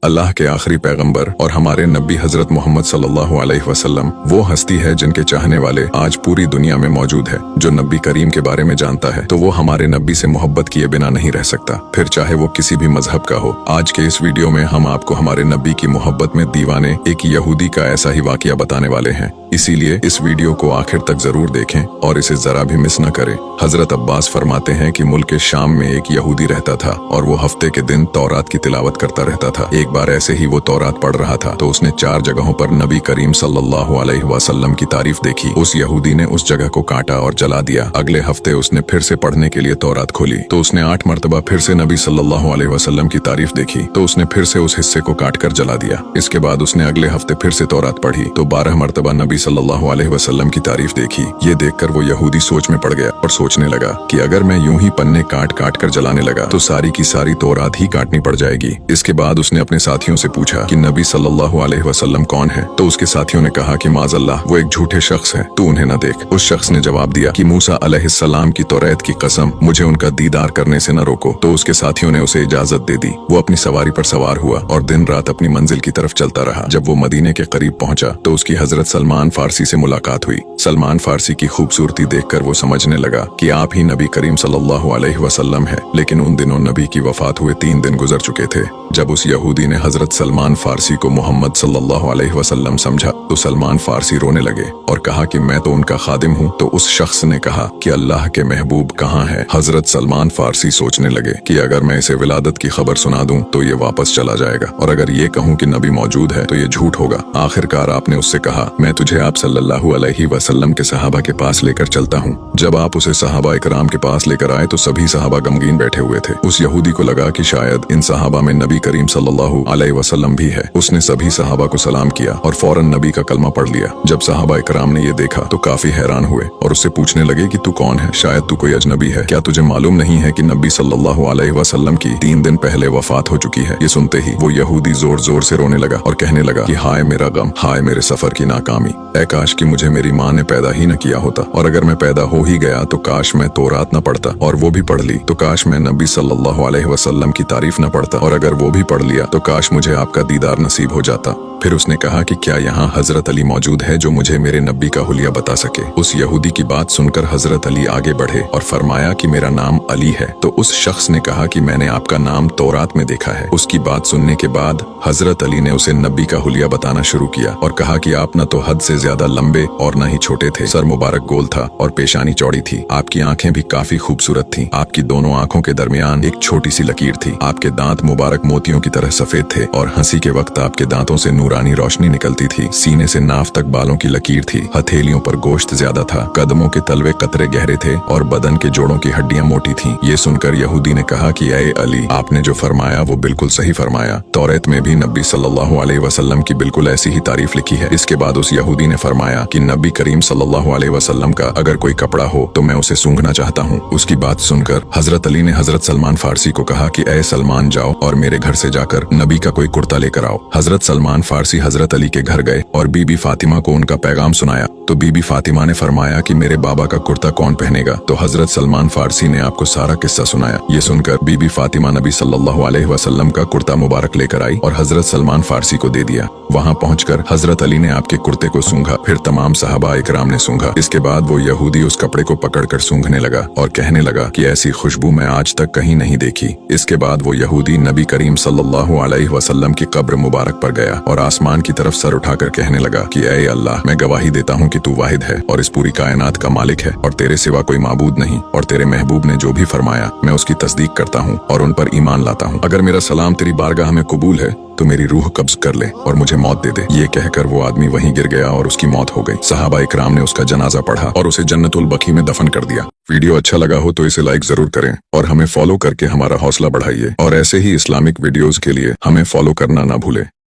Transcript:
अल्लाह के आखिरी पैगंबर और हमारे नबी हजरत मोहम्मद सल्लल्लाहु अलैहि वसल्लम वो हस्ती है जिनके चाहने वाले आज पूरी दुनिया में मौजूद है। जो नबी करीम के बारे में जानता है तो वो हमारे नबी से मोहब्बत किए बिना नहीं रह सकता, फिर चाहे वो किसी भी मजहब का हो। आज के इस वीडियो में हम आपको हमारे नबी की मोहब्बत में दीवाने एक यहूदी का ऐसा ही वाकया बताने वाले हैं, इसीलिए इस वीडियो को आखिर तक जरूर देखें और इसे जरा भी मिस न करें। हजरत अब्बास फरमाते हैं कि मुल्क शाम में एक यहूदी रहता था और वो हफ्ते के दिन तौरात की तिलावत करता रहता था। एक बार ऐसे ही वो तौरात पढ़ रहा था तो उसने 4 जगहों पर नबी करीम सल्लल्लाहु अलैहि वसल्लम की तारीफ देखी। उस यहूदी ने उस जगह को काटा और जला दिया। अगले हफ्ते उसने फिर से पढ़ने के लिए तौरात खोली तो उसने 8 मरतबा फिर से नबी सल्लल्लाहु अलैहि वसल्लम की तारीफ देखी तो उसने फिर से उस हिस्से को काट कर जला दिया। इसके बाद उसने अगले हफ्ते फिर से तौरात पढ़ी तो 12 मरतबा नबी सल्लल्लाहु अलैहि वसल्लम की तारीफ देखी। ये देखकर वो यहूदी सोच में पड़ गया और सोचने लगा कि अगर मैं यूं ही पन्ने काट काट कर जलाने लगा तो सारी की सारी तौरात ही काटनी पड़ जाएगी। इसके बाद उसने अपने साथियों से पूछा कि नबी सल्लल्लाहु अलैहि वसल्लम कौन है, तो उसके साथियों ने कहा कि माज़अल्लाह वो एक झूठे शख्स है, तू उन्हें न देख। उस शख्स ने जवाब दिया कि मूसा अलैहिस्सलाम की तौरात की कसम, मुझे उनका दीदार करने से न रोको। तो उसके साथियों ने उसे इजाजत दे दी। वो अपनी सवारी पर सवार हुआ और दिन रात अपनी मंजिल की तरफ चलता रहा। जब वो मदीने के करीब पहुंचा तो उसकी हजरत सलमान फारसी से मुलाकात हुई। सलमान फारसी की खूबसूरती देखकर वो समझने लगा कि आप ही नबी करीम सल्लल्लाहु अलैहि वसल्लम है। लेकिन उन दिनों नबी की वफात हुए 3 दिन गुजर चुके थे। जब उस यहूदी ने हजरत सलमान फारसी को मोहम्मद सल्लल्लाहु अलैहि वसल्लम समझा तो सलमान फारसी रोने लगे और कहा कि मैं तो उनका खादिम हूँ। तो उस शख्स ने कहा कि अल्लाह के महबूब कहाँ है। हजरत सलमान फारसी सोचने लगे कि अगर मैं इसे विलादत की खबर सुना दूं तो ये वापस चला जाएगा और अगर ये कहूँ कि नबी मौजूद है तो ये झूठ होगा। आखिरकार आपने उससे कहा मैं तुझे आप सल्लल्लाहु अलैहि वसल्लम के सहाबा के पास लेकर चलता हूँ। जब आप उसे सहाबा इकराम के पास लेकर आए तो सभी सहाबा गमगीन बैठे हुए थे। उस यहूदी को लगा कि शायद इन सहाबा में नबी करीम सल्लल्लाहु अलैहि वसल्लम भी है। उसने सभी सहाबा को सलाम किया और फौरन नबी का कलमा पढ़ लिया। जब सहाबा इकराम ने ये देखा तो काफी हैरान हुए और उससे पूछने लगे कि तू कौन है, शायद तू कोई अजनबी है, क्या तुझे मालूम नहीं है कि नबी सल्लल्लाहु अलैहि वसल्लम की 3 दिन पहले वफात हो चुकी है। ये सुनते ही वो यहूदी जोर जोर से रोने लगा और कहने लगा कि हाय मेरा गम, हाय मेरे सफर की नाकामी, ऐ काश कि मुझे मेरी माँ ने पैदा ही न किया होता, और अगर मैं पैदा हो ही गया तो काश मैं तौरात न पढ़ता और वो भी पढ़ ली तो काश मैं नबी सल्लल्लाहु अलैहि वसल्लम की तारीफ न पढ़ता, और अगर वो भी पढ़ लिया तो काश मुझे आपका दीदार नसीब हो जाता। फिर उसने कहा कि क्या यहाँ हजरत अली मौजूद है जो मुझे मेरे नबी का हुलिया बता सके। उस यहूदी की बात सुनकर हजरत अली आगे बढ़े और फरमाया कि मेरा नाम अली है। तो उस शख्स ने कहा कि मैंने आपका नाम तौरात में देखा है। उसकी बात सुनने के बाद हजरत अली ने उसे नबी का हुलिया बताना शुरू किया और कहा कि आप न तो हद से ज्यादा लंबे और न ही छोटे थे। सर मुबारक गोल था और पेशानी चौड़ी थी। आपकी आंखें भी काफी खूबसूरत थीं। आपकी दोनों आंखों के दरमियान एक छोटी सी लकीर थी। आपके दांत मुबारक मोतियों की तरह सफेद थे और हंसी के वक्त आपके दांतों से नूरानी रोशनी निकलती थी। सीने से नाफ तक बालों की लकीर थी। हथेलियों पर गोश्त ज्यादा था। कदमों के तलवे कतरे गहरे थे और बदन के जोड़ों की हड्डियां मोटी थीं। ये सुनकर यहूदी ने कहा कि ऐ अली, आपने जो फरमाया वो बिल्कुल सही फरमाया। तौरात में भी नबी सल्लल्लाहु अलैहि वसल्लम की बिल्कुल ऐसी ही तारीफ लिखी है। इसके बाद उस यहूदी ने फरमाया कि नबी करीम सल्लल्लाहु अलैहि वसल्लम का अगर कोई कपड़ा हो तो मैं उसे सूंघना चाहता हूँ। उसकी बात सुनकर हजरत अली ने हजरत सलमान फारसी को कहा कि ऐ सलमान, जाओ और मेरे घर से जाकर नबी का कोई कुर्ता लेकर आओ। हजरत सलमान फारसी हजरत अली के घर गए और बीबी फातिमा को उनका पैगाम सुनाया तो बीबी फातिमा ने फरमाया कि मेरे बाबा का कुर्ता कौन पहनेगा। तो हजरत सलमान फारसी ने आपको सारा किस्सा सुनाया। ये सुनकर बीबी फातिमा नबी सल्लल्लाहु अलैहि वसल्लम का कुर्ता मुबारक लेकर आई और हजरत सलमान फारसी को दे दिया। वहाँ पहुंचकर हजरत अली ने आपके कुर्ते को सूंघा, फिर तमाम सहाबा इकराम ने सूंघा। इसके बाद वो यहूदी उस कपड़े को पकड़कर सूंघने लगा और कहने लगा कि ऐसी खुशबू मैं आज तक कहीं नहीं देखी। इसके बाद वो यहूदी नबी करीम सल्लल्लाहु अलैहि वसल्लम की कब्र मुबारक पर गया और आसमान की तरफ सर उठाकर कहने लगा कि ऐ अल्लाह, मैं गवाही देता हूँ कि तू वाहिद है और इस पूरी कायनात का मालिक है और तेरे सिवा कोई माबूद नहीं, और तेरे महबूब ने जो भी फरमाया मैं उसकी तस्दीक करता हूँ और उन पर ईमान लाता हूँ। अगर मेरा सलाम तेरी बारगाह में कबूल है तो मेरी रूह कब्ज कर ले और मुझे मौत दे दे। ये कहकर वो आदमी वहीं गिर गया और उसकी मौत हो गई। सहाबा इकराम ने उसका जनाजा पढ़ा और उसे जन्नतुल बकी में दफन कर दिया। वीडियो अच्छा लगा हो तो इसे लाइक जरूर करें और हमें फॉलो करके हमारा हौसला बढ़ाइए, और ऐसे ही इस्लामिक वीडियोस के लिए हमें फॉलो करना ना भूलें।